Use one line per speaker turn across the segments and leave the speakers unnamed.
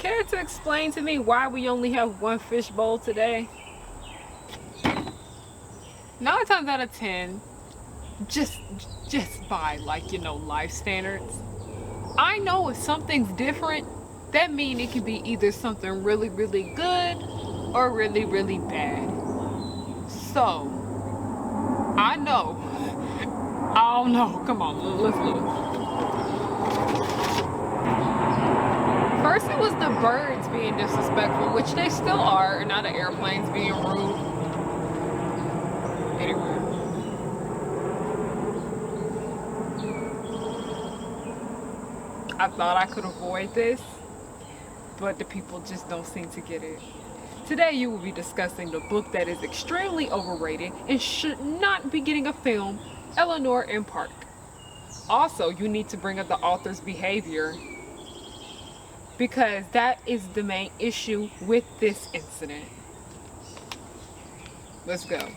Care to explain to me why we only have one fish bowl today? 9 times out of 10, just by life standards, I know if something's different, that means it could be either something really, really good or really, really bad. So, I know. I don't know. Come on, let's look. First it was the birds being disrespectful, which they still are, and now the airplanes being rude. Anyway. I thought I could avoid this, but the people just don't seem to get it. Today you will be discussing the book that is extremely overrated and should not be getting a film, Eleanor in Park. Also, you need to bring up the author's behavior, because that is the main issue with this incident. Let's go.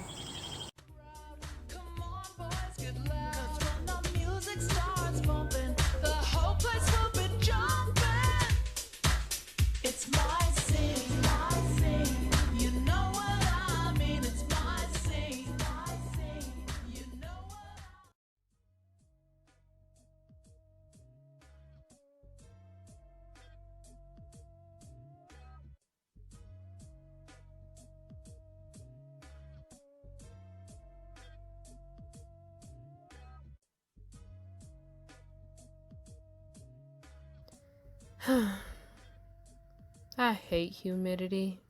I hate humidity.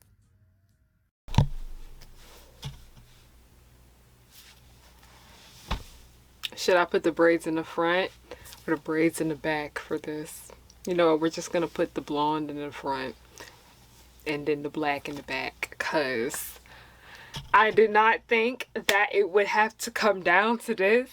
Should I put the braids in the front or the braids in the back for this? You know, we're just gonna put the blonde in the front and then the black in the back, cause I did not think that it would have to come down to this,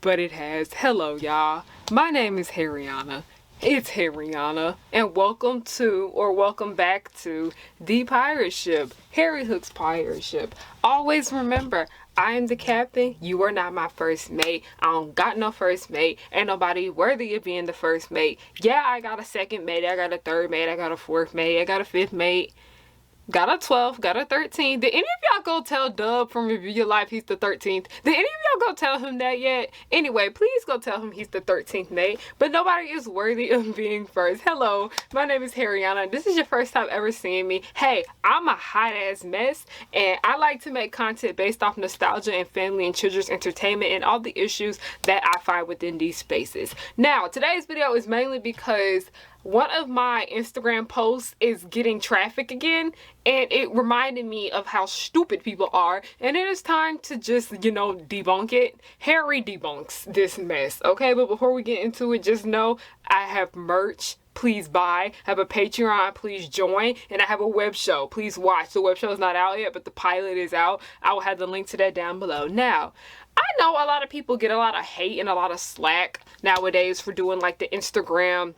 but it has. Hello y'all, my name is Harriyanna. It's Harriyanna, and welcome back to the pirate ship, Harry Hook's pirate ship. Always remember, I am the captain, you are not my first mate. I don't got no first mate. Ain't nobody worthy of being the first mate. Yeah, I got a second mate, I got a third mate, I got a fourth mate, I got a fifth mate. Got a 12th, got a 13th. Did any of y'all go tell Dub from Review Your Life he's the 13th? Did any of y'all go tell him that yet? Anyway, please go tell him he's the 13th mate. But nobody is worthy of being first. Hello, my name is Harriyanna. This is your first time ever seeing me. Hey, I'm a hot ass mess, and I like to make content based off nostalgia and family and children's entertainment and all the issues that I find within these spaces. Now, today's video is mainly because one of my Instagram posts is getting traffic again, and it reminded me of how stupid people are, and it is time to just, you know, debunk it. Harry debunks this mess, okay? But before we get into it, just know I have merch. Please buy. I have a Patreon, please join, and I have a web show. Please watch. The web show is not out yet, but the pilot is out. I will have the link to that down below. Now, I know a lot of people get a lot of hate and a lot of slack nowadays for doing like the Instagram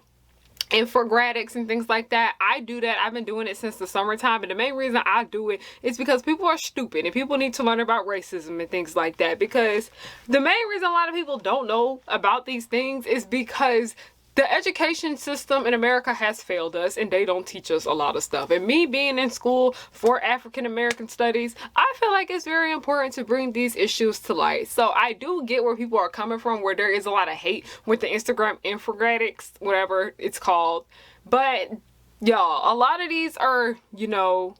infographics and things like that. I do that. I've been doing it since the summertime, and the main reason I do it is because people are stupid and people need to learn about racism and things like that. Because the main reason a lot of people don't know about these things is because the education system in America has failed us, and they don't teach us a lot of stuff. And me being in school for African American studies, I feel like it's very important to bring these issues to light. So I do get where people are coming from, where there is a lot of hate with the Instagram infographics, whatever it's called. But y'all, a lot of these are, you know,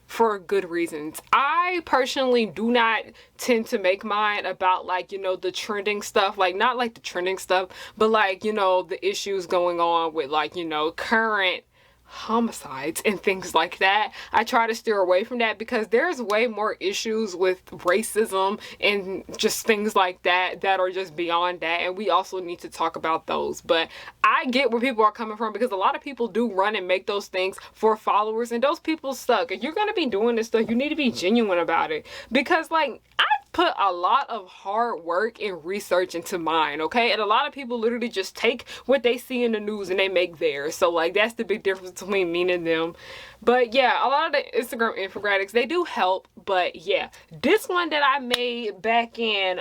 for good reasons. I personally do not tend to make mine about, like, you know, the trending stuff, like not like the trending stuff, but like, you know, the issues going on with, like, you know, current homicides and things like that. I try to steer away from that because there's way more issues with racism and just things like that that are just beyond that, and we also need to talk about those. But I get where people are coming from, because a lot of people do run and make those things for followers, and those people suck. If you're gonna be doing this stuff, you need to be genuine about it, because like I put a lot of hard work and research into mine, okay? And a lot of people literally just take what they see in the news and they make theirs. So like that's the big difference between me and them. But yeah, a lot of the Instagram infographics, they do help. But yeah, this one that I made back in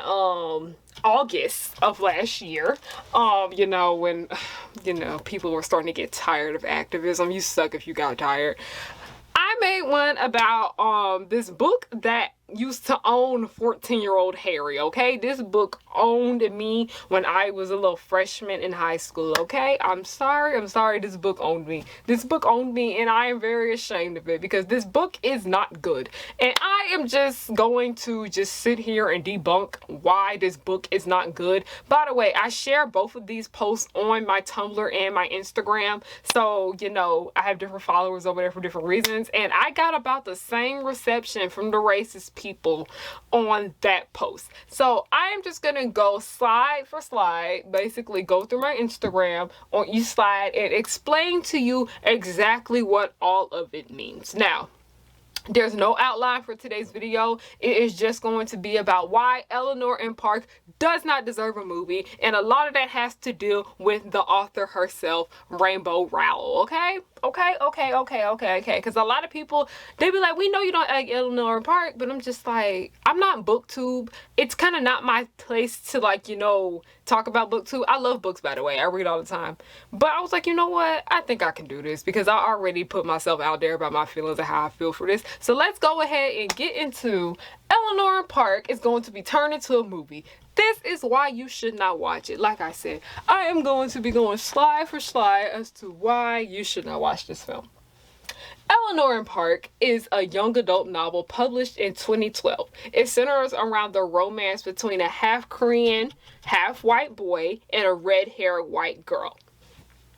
August of last year, you know, when, you know, people were starting to get tired of activism. You suck if you got tired. I made one about this book that used to own 14-year-old Harry, okay? This book owned me when I was a little freshman in high school, okay? I'm sorry, this book owned me. This book owned me, and I am very ashamed of it because this book is not good. And I am just going to just sit here and debunk why this book is not good. By the way, I share both of these posts on my Tumblr and my Instagram. So, you know, I have different followers over there for different reasons. And I got about the same reception from the racist people on that post. So I am just gonna go slide for slide, basically go through my Instagram on each slide and explain to you exactly what all of it means. Now, there's no outline for today's video. It is just going to be about why Eleanor in Park does not deserve a movie. And a lot of that has to do with the author herself, Rainbow Rowell, okay? Okay. Because a lot of people, they be like, we know you don't like Eleanor in Park, but I'm just like, I'm not BookTube. It's kind of not my place to, like, you know, talk about BookTube. I love books, by the way. I read all the time. But I was like, you know what? I think I can do this because I already put myself out there about my feelings and how I feel for this. So let's go ahead and get into Eleanor in Park is going to be turned into a movie. This is why you should not watch it. Like I said, I am going to be going slide for slide as to why you should not watch this film. Eleanor in Park is a young adult novel published in 2012. It centers around the romance between a half Korean, half white boy and a red-haired white girl.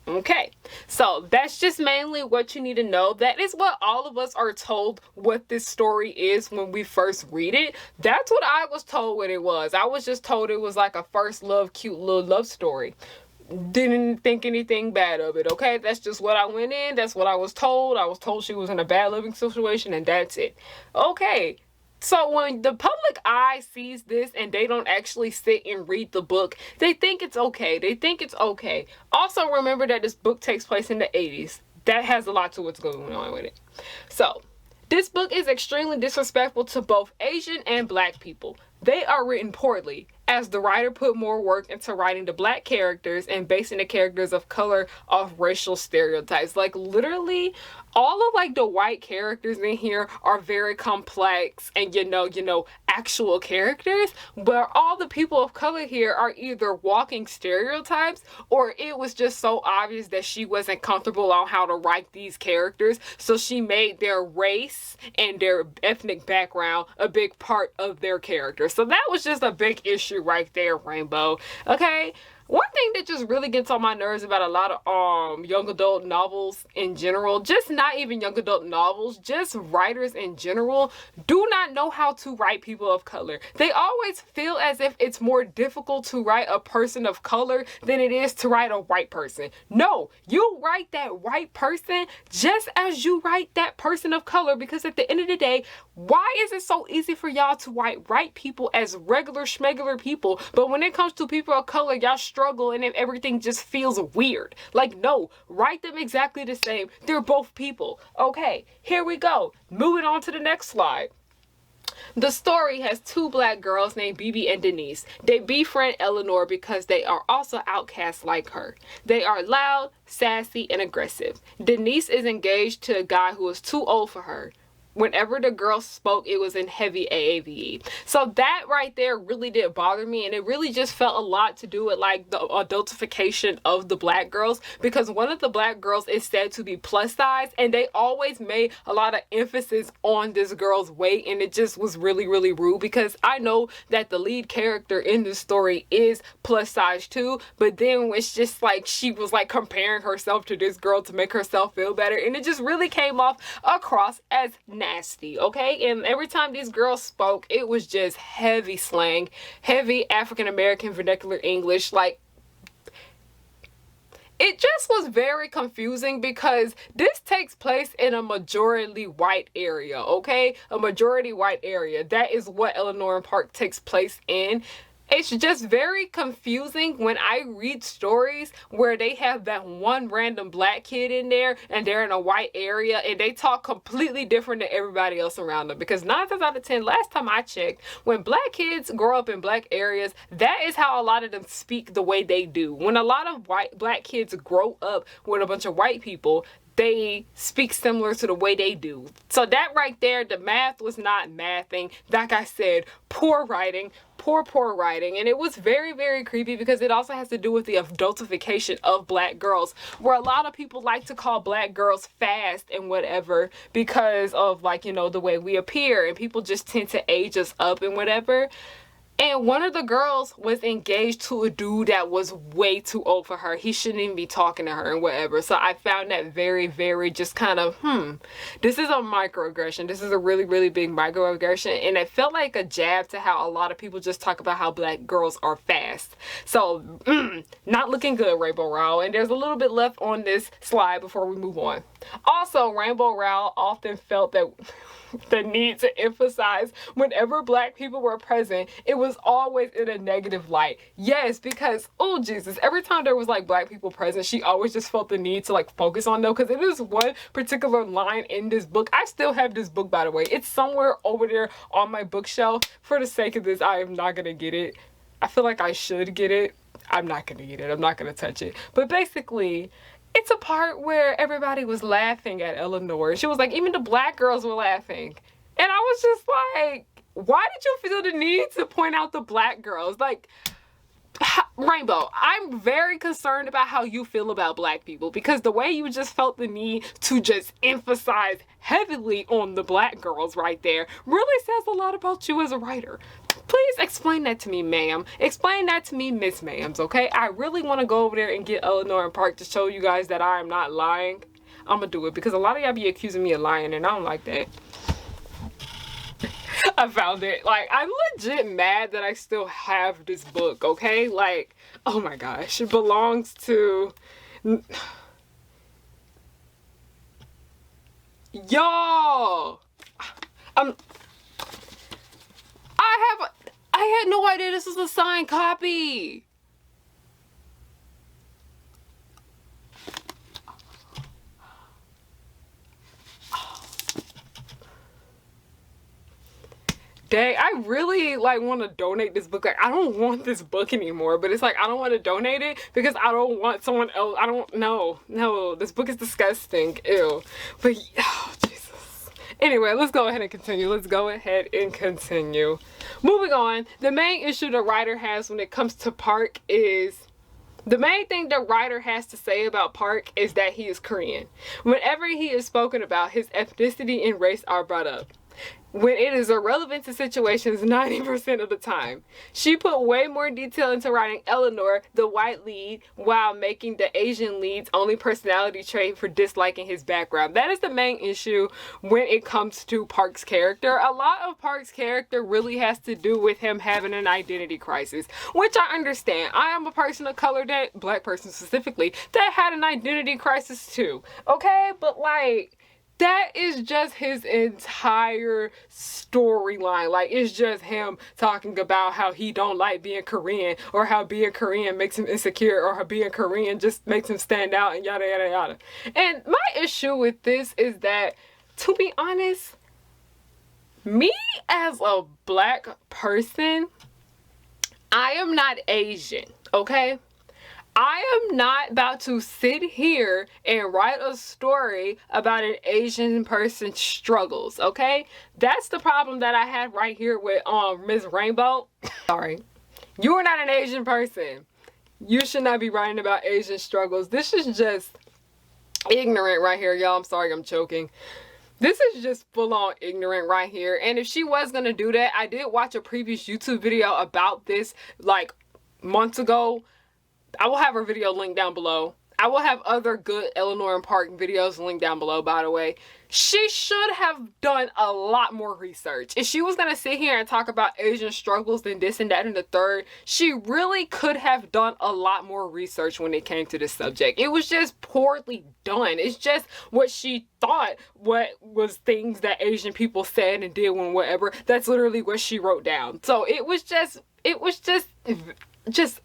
Okay, so that's just mainly what you need to know. That is what all of us are told what this story is when we first read it. That's what I was told what it was. I was just told it was like a first love, cute little love story. Didn't think anything bad of it, okay? That's just what I went in. That's what I was told. I was told she was in a bad living situation, and that's it. Okay. So when the public eye sees this and they don't actually sit and read the book, they think it's okay. They think it's okay. Also, remember that this book takes place in the 80s. That has a lot to what's going on with it. So, this book is extremely disrespectful to both Asian and Black people. They are written poorly, as the writer put more work into writing the Black characters and basing the characters of color off racial stereotypes. Like, literally, all of, like, the white characters in here are very complex and, you know, actual characters, but all the people of color here are either walking stereotypes or it was just so obvious that she wasn't comfortable on how to write these characters, so she made their race and their ethnic background a big part of their character. So that was just a big issue right there, Rainbow. Okay? One thing that just really gets on my nerves about a lot of young adult novels in general, just not even young adult novels, just writers in general, do not know how to write people of color. They always feel as if it's more difficult to write a person of color than it is to write a white person. No, you write that white person just as you write that person of color, because at the end of the day, why is it so easy for y'all to write people as regular schmegular people, but when it comes to people of color, y'all struggle and everything just feels weird? Like, no, write them exactly the same. They're both people. Okay, here we go. Moving on to the next slide. The story has two Black girls named Bibi and Denise. They befriend Eleanor because they are also outcasts like her. They are loud, sassy, and aggressive. Denise is engaged to a guy who is too old for her. Whenever the girl spoke, it was in heavy AAVE. So that right there really did bother me, and it really just felt a lot to do with, like, the adultification of the Black girls, because one of the Black girls is said to be plus size, and they always made a lot of emphasis on this girl's weight, and it just was really, really rude, because I know that the lead character in this story is plus size too, but then it's just like she was like comparing herself to this girl to make herself feel better, and it just really came off across as nasty, okay? And every time these girls spoke, it was just heavy slang, heavy African-American vernacular English. Like, it just was very confusing because this takes place in a majority white area, okay? A majority white area. That is what Eleanor in Park takes place in. It's just very confusing when I read stories where they have that one random black kid in there and they're in a white area and they talk completely different than everybody else around them. Because 9 times out of 10, last time I checked, when black kids grow up in black areas, that is how a lot of them speak the way they do. When a lot of black kids grow up with a bunch of white people, they speak similar to the way they do. So that right there, the math was not mathing. Like I said, poor writing, poor writing. And it was very, very creepy because it also has to do with the adultification of black girls, where a lot of people like to call black girls fast and whatever because of, like, you know, the way we appear, and people just tend to age us up and whatever. And one of the girls was engaged to a dude that was way too old for her. He shouldn't even be talking to her and whatever. So I found that very, very just kind of, this is a microaggression. This is a really, really big microaggression. And it felt like a jab to how a lot of people just talk about how black girls are fast. So, not looking good, Rainbow Rowell. And there's a little bit left on this slide before we move on. Also, Rainbow Rowell often felt that the need to emphasize whenever black people were present, it was always in a negative light. Yes, because, oh Jesus, every time there was like black people present, she always just felt the need to like focus on them, because it is one particular line in this book. I still have this book, by the way. It's somewhere over there on my bookshelf. For the sake of this, I am not gonna get it. I feel like I should get it. I'm not gonna get it. I'm not gonna touch it. But basically, it's a part where everybody was laughing at Eleanor. She was like, even the black girls were laughing. And I was just like, why did you feel the need to point out the black girls? Like, Rainbow, I'm very concerned about how you feel about black people, because the way you just felt the need to just emphasize heavily on the black girls right there really says a lot about you as a writer. Please explain that to me, ma'am. Explain that to me, Miss Ma'ams, okay? I really want to go over there and get Eleanor and Park to show you guys that I am not lying. I'm going to do it because a lot of y'all be accusing me of lying and I don't like that. I found it. Like, I'm legit mad that I still have this book, okay? Like, oh my gosh. It belongs to... Y'all! I had no idea this was a signed copy. Dang, I really like want to donate this book. Like, I don't want this book anymore, but it's like I don't want to donate it because I don't want someone else. I don't know. No, this book is disgusting. Ew. But oh, Jesus. Anyway, let's go ahead and continue. Moving on, the main issue the writer has when it comes to Park is, the main thing the writer has to say about Park is that he is Korean. Whenever he is spoken about, his ethnicity and race are brought up, when it is irrelevant to situations 90% of the time. She put way more detail into writing Eleanor, the white lead, while making the Asian lead's only personality trait for disliking his background. That is the main issue when it comes to Park's character. A lot of Park's character really has to do with him having an identity crisis, which I understand. I am a person of color, that black person specifically, that had an identity crisis too. Okay, but like, that is just his entire storyline. Like, it's just him talking about how he don't like being Korean, or how being Korean makes him insecure, or how being Korean just makes him stand out, and yada, yada, yada. And my issue with this is that, to be honest, me as a black person, I am not Asian, okay? I am not about to sit here and write a story about an Asian person's struggles, okay? That's the problem that I have right here with Miss Rainbow. Sorry. You are not an Asian person. You should not be writing about Asian struggles. This is just ignorant right here, y'all. I'm sorry, I'm choking. This is just full-on ignorant right here. And if she was gonna do that, I did watch a previous YouTube video about this like months ago. I will have her video linked down below. I will have other good Eleanor and Park videos linked down below, by the way. She should have done a lot more research. If she was going to sit here and talk about Asian struggles and this and that and the third, she really could have done a lot more research when it came to this subject. It was just poorly done. It's just what she thought what was things that Asian people said and did when whatever. That's literally what she wrote down. So it was just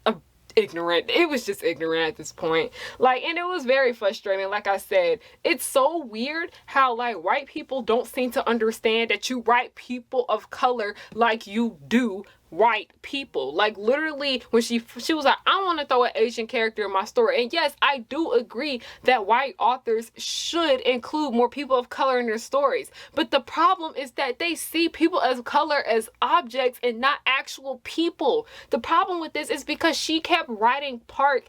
a ignorant. It was just ignorant at this point. Like, and it was very frustrating. Like I said, it's so weird how like white people don't seem to understand that you write people of color like you do white people. Like literally when she was like, I want to throw an Asian character in my story. And yes, I do agree that white authors should include more people of color in their stories. But the problem is that they see people of color as objects and not actual people. The problem with this is because she kept writing Park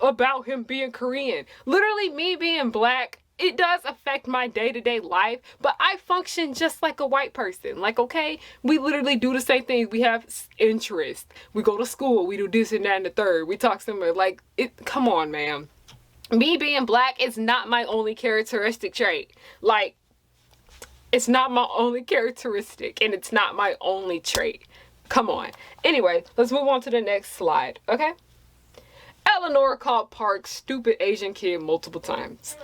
about him being Korean. Literally me being black, it does affect my day-to-day life, but I function just like a white person. Like, okay, we literally do the same things. We have interests. We go to school. We do this and that and the third. We talk similar. Like, come on, man. Me being black is not my only characteristic trait. Like, it's not my only characteristic, and it's not my only trait. Come on. Anyway, let's move on to the next slide, okay? Eleanor called Park stupid Asian kid multiple times.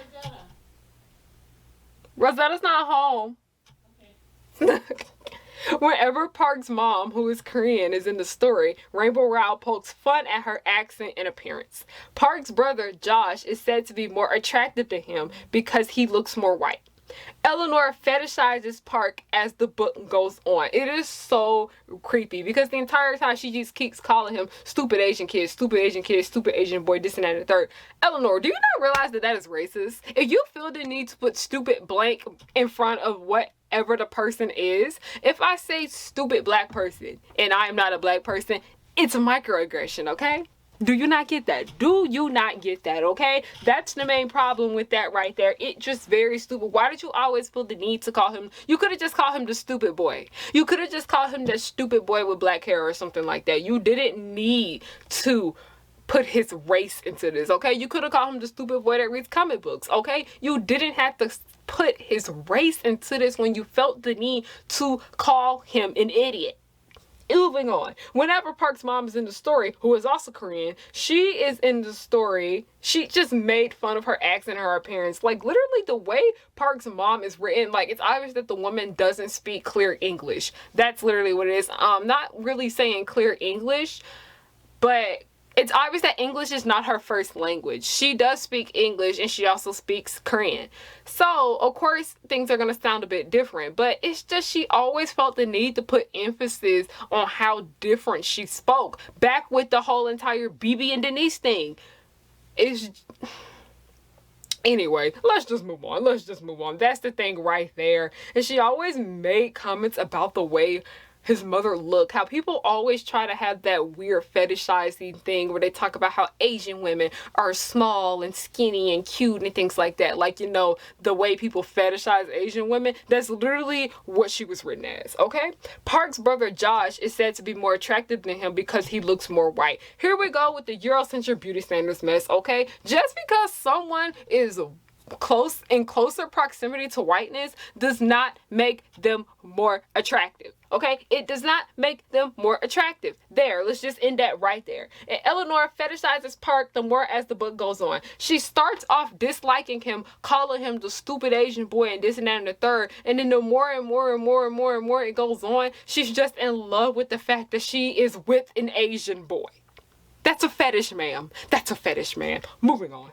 Rosetta's not home. Okay. Whenever Park's mom, who is Korean, is in the story, Rainbow Rowell pokes fun at her accent and appearance. Park's brother, Josh, is said to be more attractive to him because he looks more white. Eleanor fetishizes Park as the book goes on. It is so creepy because the entire time she just keeps calling him stupid Asian kid, stupid Asian kid, stupid Asian boy, this and that and the third. Eleanor, do you not realize that that is racist? If you feel the need to put stupid blank in front of whatever the person is, if I say stupid black person and I am not a black person, it's a microaggression, okay? Do you not get that? Do you not get that, okay? That's the main problem with that right there. It just very stupid. Why did you always feel the need to call him? You could have just called him the stupid boy. You could have just called him the stupid boy with black hair or something like that. You didn't need to put his race into this, okay? You could have called him the stupid boy that reads comic books, okay? You didn't have to put his race into this when you felt the need to call him an idiot. Moving on. Whenever Park's mom is in the story, who is also Korean, she is in the story. She just made fun of her accent and her appearance. Like literally the way Park's mom is written, like it's obvious that the woman doesn't speak clear English. That's literally what it is. Not really saying clear English, but it's obvious that English is not her first language. She does speak English and she also speaks Korean. So, of course, things are going to sound a bit different. But it's just she always felt the need to put emphasis on how different she spoke. Back with the whole entire BB and Denise thing. Anyway, let's just move on. Let's just move on. That's the thing right there. And she always made comments about the way his mother looked, how people always try to have that weird fetishizing thing where they talk about how Asian women are small and skinny and cute and things like that. Like, you know, the way people fetishize Asian women, that's literally what she was written as, okay? Park's brother Josh is said to be more attractive than him because he looks more white. Here we go with the Eurocentric beauty standards mess, okay? Just because someone is in closer proximity to whiteness does not make them more attractive. Okay, it does not make them more attractive. There, let's just end that right there. And Eleanor fetishizes Park the more as the book goes on. She starts off disliking him, calling him the stupid Asian boy and this and that and the third. And then the more and more and more and more and more it goes on, she's just in love with the fact that she is with an Asian boy. That's a fetish, ma'am. That's a fetish, man. Moving on.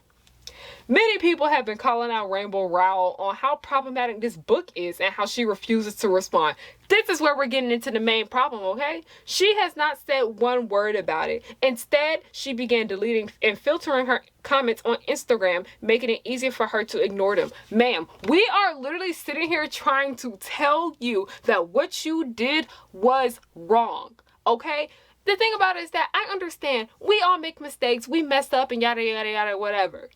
Many people have been calling out Rainbow Rowell on how problematic this book is and how she refuses to respond. This is where we're getting into the main problem, okay? She has not said one word about it. Instead, she began deleting and filtering her comments on Instagram, making it easier for her to ignore them. Ma'am, we are literally sitting here trying to tell you that what you did was wrong, okay? The thing about it is that I understand we all make mistakes, we mess up and yada, yada, yada, whatever.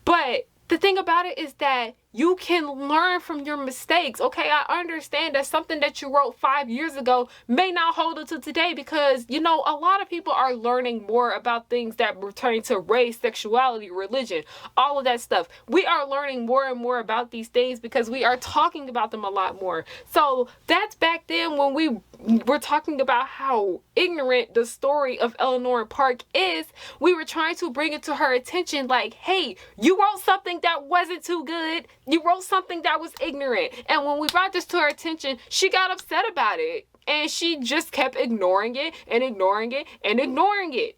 But the thing about it is that you can learn from your mistakes, okay? I understand that something that you wrote 5 years ago may not hold up to today because, you know, a lot of people are learning more about things that pertain to race, sexuality, religion, all of that stuff. We are learning more and more about these things because we are talking about them a lot more. So that's back then when we were talking about how ignorant the story of Eleanor Park is. We were trying to bring it to her attention like, hey, you wrote something that wasn't too good. You wrote something that was ignorant. And when we brought this to her attention, she got upset about it. And she just kept ignoring it and ignoring it and ignoring it.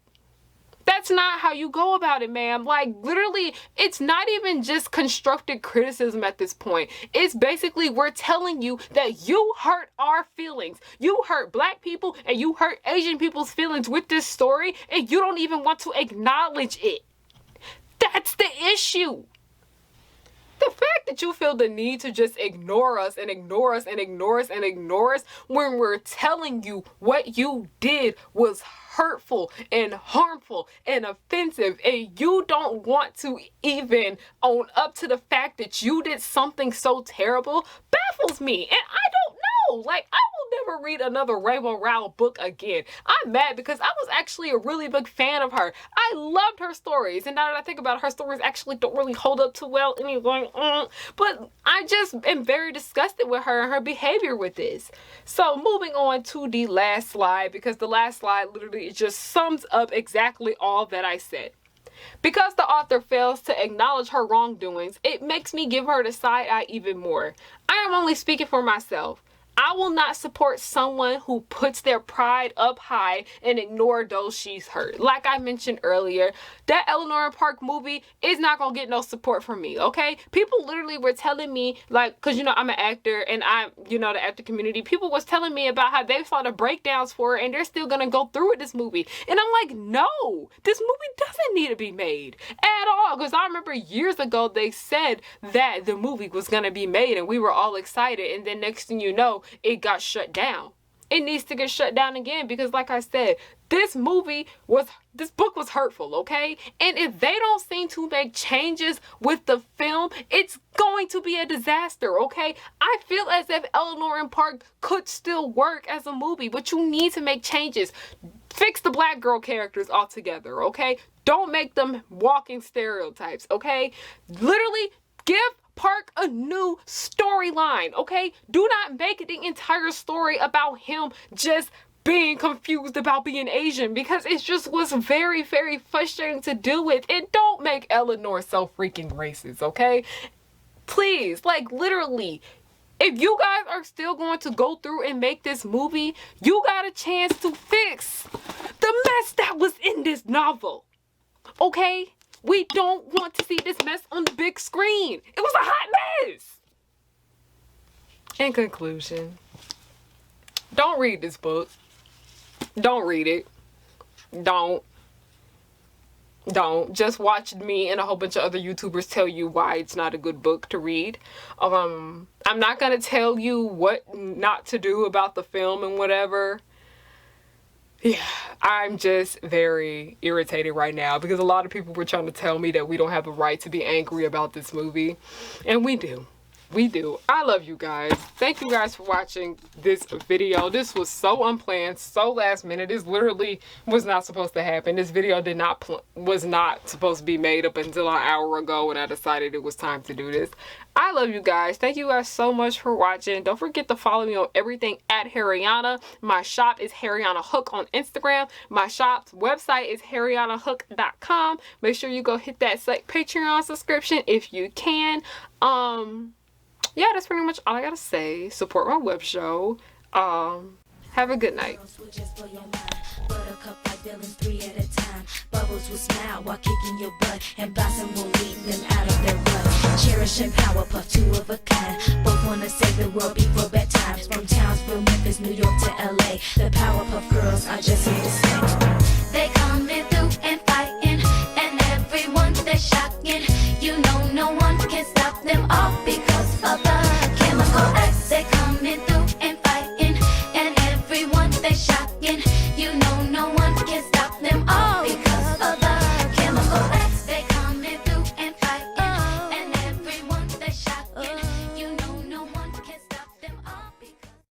That's not how you go about it, ma'am. Like, literally, it's not even just constructive criticism at this point. It's basically, we're telling you that you hurt our feelings. You hurt Black people and you hurt Asian people's feelings with this story, and you don't even want to acknowledge it. That's the issue. The fact that you feel the need to just ignore us and ignore us and ignore us and ignore us when we're telling you what you did was hurtful and harmful and offensive, and you don't want to even own up to the fact that you did something so terrible, baffles me. And I don't know. Like, I will never read another Rainbow Rowell book again. I'm mad because I was actually a really big fan of her. I loved her stories, and now that I think about it, her stories actually don't really hold up too well anyway. But I just am very disgusted with her and her behavior with this. So moving on to the last slide, because the last slide literally just sums up exactly all that I said. Because the author fails to acknowledge her wrongdoings, it makes me give her the side eye even more. I am only speaking for myself. I will not support someone who puts their pride up high and ignore those she's hurt. Like I mentioned earlier, that Eleanor Park movie is not gonna get no support from me, okay? People literally were telling me, like, because, you know, I'm an actor and I'm, you know, the actor community, people was telling me about how they saw the breakdowns for it and they're still gonna go through with this movie. And I'm like, no, this movie doesn't need to be made at all. Because I remember years ago, they said that the movie was gonna be made and we were all excited. And then next thing you know, it got shut down. It needs to get shut down again because, like I said, this book was hurtful, okay? And if they don't seem to make changes with the film, it's going to be a disaster, okay? I feel as if Eleanor Park could still work as a movie, but you need to make changes. Fix the Black girl characters altogether, okay? Don't make them walking stereotypes, okay? Literally, give Park a new storyline, okay? Do not make the entire story about him just being confused about being Asian, because it just was very, very frustrating to deal with. And don't make Eleanor so freaking racist, okay? Please, like, literally, if you guys are still going to go through and make this movie, you got a chance to fix the mess that was in this novel, okay? We don't want to see this mess on the big screen. It was a hot mess. In conclusion, don't read this book. Don't read it. Don't. Just watch me and a whole bunch of other YouTubers tell you why it's not a good book to read. I'm not going to tell you what not to do about the film and whatever. Yeah, I'm just very irritated right now because a lot of people were trying to tell me that we don't have a right to be angry about this movie. And we do. We do. I love you guys. Thank you guys for watching this video. This was so unplanned, so last minute. This literally was not supposed to happen. This video was not supposed to be made up until an hour ago when I decided it was time to do this. I love you guys. Thank you guys so much for watching. Don't forget to follow me on everything at Harriyanna. My shop is harriyannahook on Instagram. My shop's website is harriyannahook.com. Make sure you go hit that Patreon subscription if you can. Yeah, that's pretty much all I gotta say. Support my web show. Have a good night. Bubbles will smile while kicking your butt, and Blossom will lead them out of their rut. Cherish and Powerpuff, two of a kind. Both wanna save the world before bedtimes. From Townsville, Memphis, New York to LA, the Powerpuff Girls are just here to stay. They coming through and fighting, and everyone they're shocking. You know no one can stop them all because of the chemical X. They coming through and fighting, and everyone they're shocking. You know no one